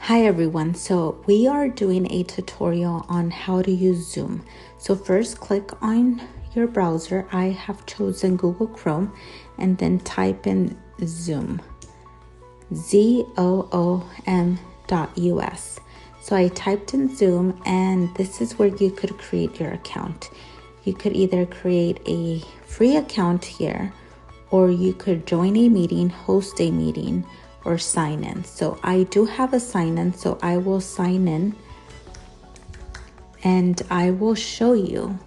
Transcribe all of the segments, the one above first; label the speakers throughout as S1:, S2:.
S1: Hi everyone, so we are doing a tutorial on how to use Zoom. So first click on your browser. I have chosen Google Chrome and then type in Zoom, ZOOM.us. So I typed in Zoom and this is where you could create your account. You could either create a free account here or you could join a meeting, host a meeting, or sign in. So I do have a sign in, so I will sign in and I will show you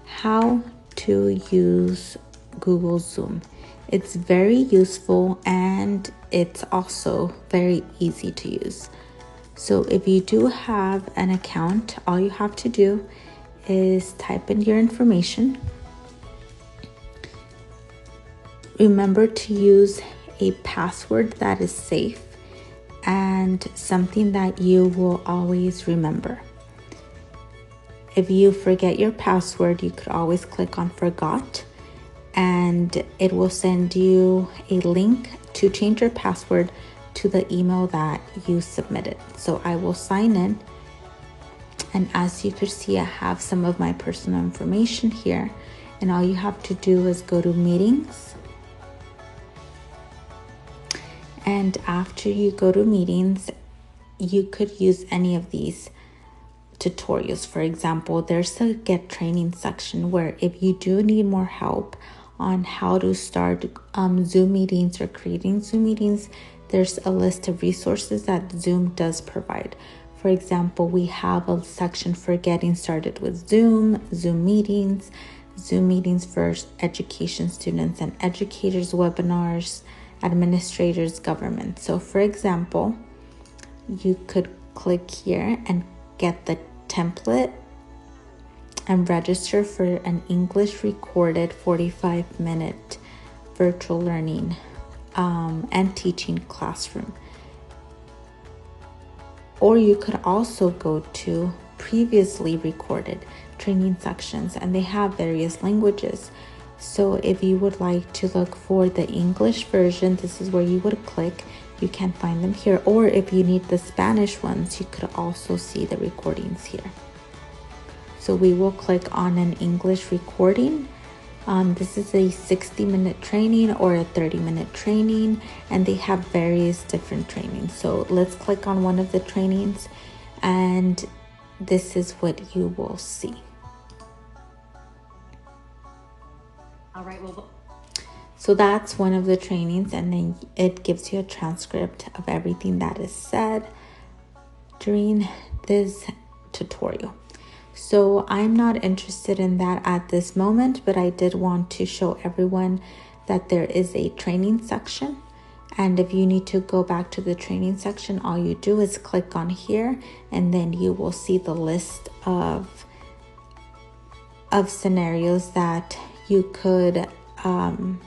S1: how to use Google Zoom. It's very useful and it's also very easy to use. So if you do have an account, all you have to do is type in your information. Remember to use a password that is safe and something that you will always remember. If you forget your password, you could always click on forgot and it will send you a link to change your password to the email that you submitted. So I will sign in, and as you can see, I have some of my personal information here, and all you have to do is go to meetings. And after you go to meetings, you could use any of these tutorials. For example, there's a get training section where if you do need more help on how to start Zoom meetings or creating Zoom meetings, there's a list of resources that Zoom does provide. For example, we have a section for getting started with Zoom, Zoom meetings for education students and educators, webinars, administrators, government. So for example, you could click here and get the template and register for an English recorded 45-minute virtual learning and teaching classroom. Or you could also go to previously recorded training sections, and they have various languages. So if you would like to look for the English version, this is where you would click. You can find them here. Or if you need the Spanish ones, you could also see the recordings here. So we will click on an English recording. This is a 60-minute training or a 30-minute training, and they have various different trainings. So let's click on one of the trainings, and this is what you will see.
S2: All right,
S1: so that's one of the trainings, and then it gives you a transcript of everything that is said during this tutorial. So I'm not interested in that at this moment, but I did want to show everyone that there is a training section. And if you need to go back to the training section, all you do is click on here, and then you will see the list of scenarios that you could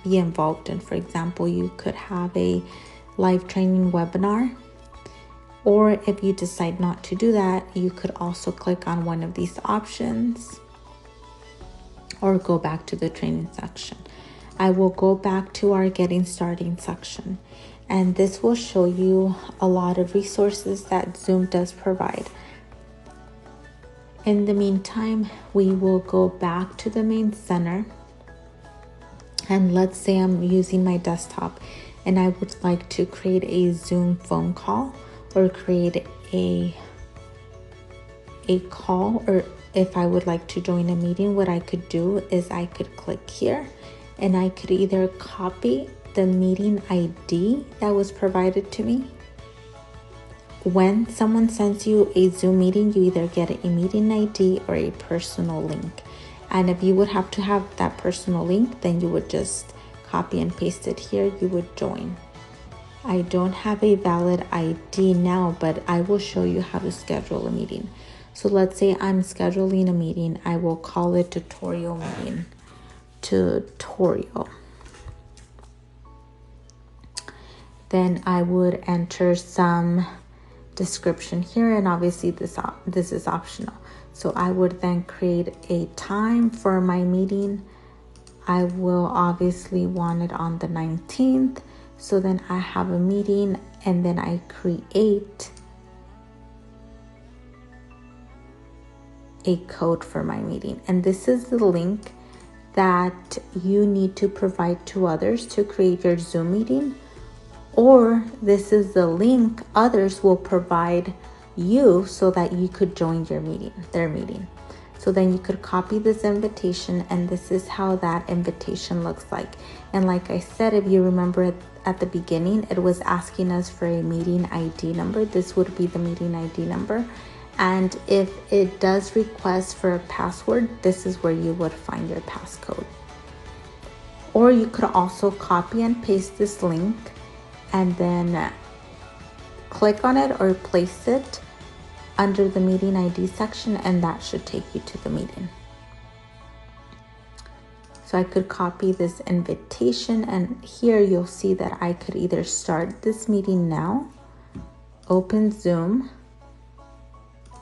S1: be involved in. For example, you could have a live training webinar, or if you decide not to do that, you could also click on one of these options or go back to the training section. I will go back to our getting started section, and this will show you a lot of resources that Zoom does provide. In the meantime, we will go back to the main center, and let's say I'm using my desktop and I would like to create a Zoom phone call or create a call, or if I would like to join a meeting, what I could do is I could click here and I could either copy the meeting ID that was provided to me. When someone sends you a Zoom meeting, you either get a meeting ID or a personal link. And if you would have to have that personal link, then you would just copy and paste it here. You would join. I don't have a valid ID now, but I will show you how to schedule a meeting. So let's say I'm scheduling a meeting. I will call it tutorial meeting. Tutorial. Then I would enter some description here, and obviously this is optional. So I would then create a time for my meeting. I will obviously want it on the 19th. So then I have a meeting, and then I create a code for my meeting. And this is the link that you need to provide to others to create your Zoom meeting, or this is the link others will provide you so that you could join their meeting. So then you could copy this invitation, and this is how that invitation looks like. And like I said, if you remember at the beginning, it was asking us for a meeting ID number. This would be the meeting ID number. And if it does request for a password, this is where you would find your passcode. Or you could also copy and paste this link and then click on it or place it under the meeting ID section, and that should take you to the meeting. So I could copy this invitation, and here you'll see that I could either start this meeting now, open Zoom,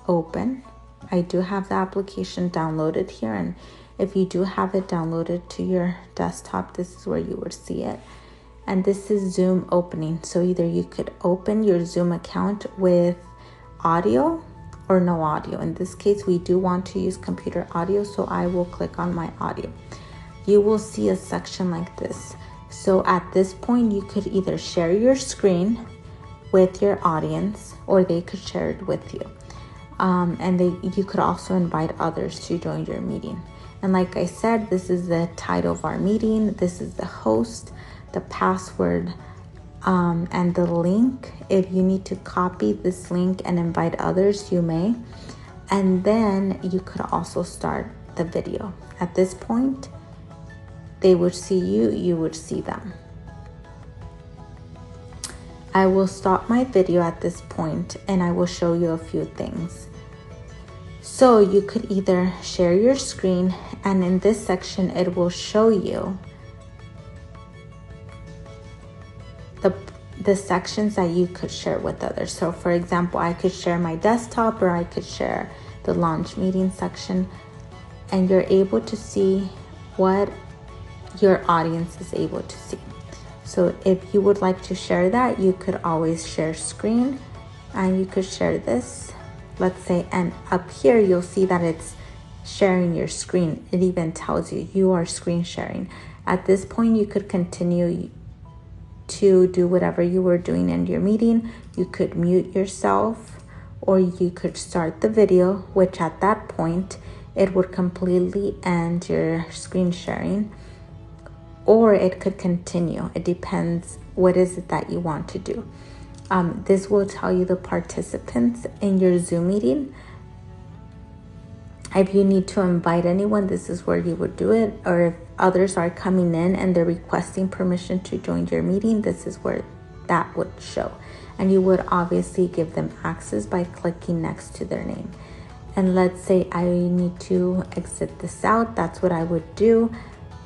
S1: open. I do have the application downloaded here, and if you do have it downloaded to your desktop, this is where you would see it. And this is Zoom opening. So either you could open your Zoom account with audio or no audio. In this case, we do want to use computer audio, so I will click on my audio. You will see a section like this. So at this point, you could either share your screen with your audience, or they could share it with you. You could also invite others to join your meeting. And like I said, this is the title of our meeting. This is the host, the password, and the link. If you need to copy this link and invite others, you may. And then you could also start the video. At this point, they would see you, you would see them. I will stop my video at this point and I will show you a few things. So you could either share your screen, and in this section, it will show you the sections that you could share with others. So for example, I could share my desktop, or I could share the launch meeting section, and you're able to see what your audience is able to see. So if you would like to share that, you could always share screen, and you could share this, let's say, and up here you'll see that it's sharing your screen. It even tells you are screen sharing. At this point, you could continue to do whatever you were doing in your meeting. You could mute yourself, or you could start the video, which at that point it would completely end your screen sharing, or it could continue. It depends what is it that you want to do. This will tell you the participants in your Zoom meeting. If you need to invite anyone, this is where you would do it. Or if others are coming in and they're requesting permission to join your meeting, this is where that would show. And you would obviously give them access by clicking next to their name. And let's say I need to exit this out, that's what I would do.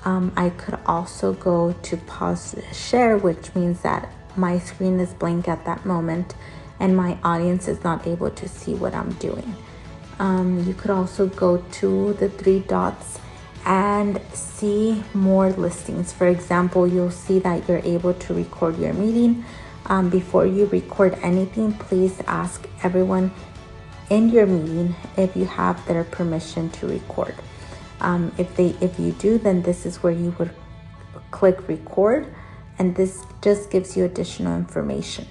S1: I could also go to pause share, which means that my screen is blank at that moment and my audience is not able to see what I'm doing. You could also go to the three dots and see more listings. For example, you'll see that you're able to record your meeting. Before you record anything, please ask everyone in your meeting if you have their permission to record. If you do, then this is where you would click record, and this just gives you additional information.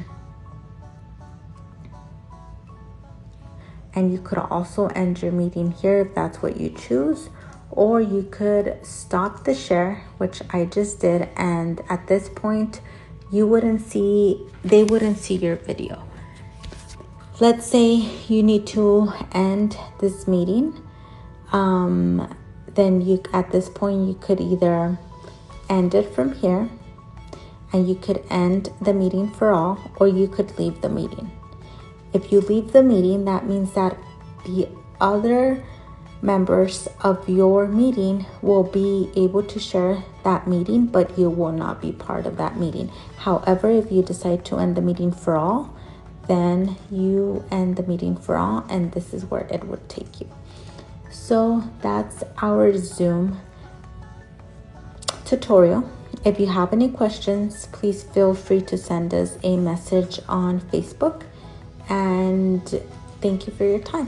S1: And you could also end your meeting here if that's what you choose, or you could stop the share, which I just did, and at this point they wouldn't see your video. Let's say you need to end this meeting, then at this point you could either end it from here, and you could end the meeting for all, or you could leave the meeting. If you leave the meeting, that means that the other members of your meeting will be able to share that meeting, but you will not be part of that meeting. However, if you decide to end the meeting for all, then you end the meeting for all, and this is where it would take you. So that's our Zoom tutorial. If you have any questions, please feel free to send us a message on Facebook, and thank you for your time.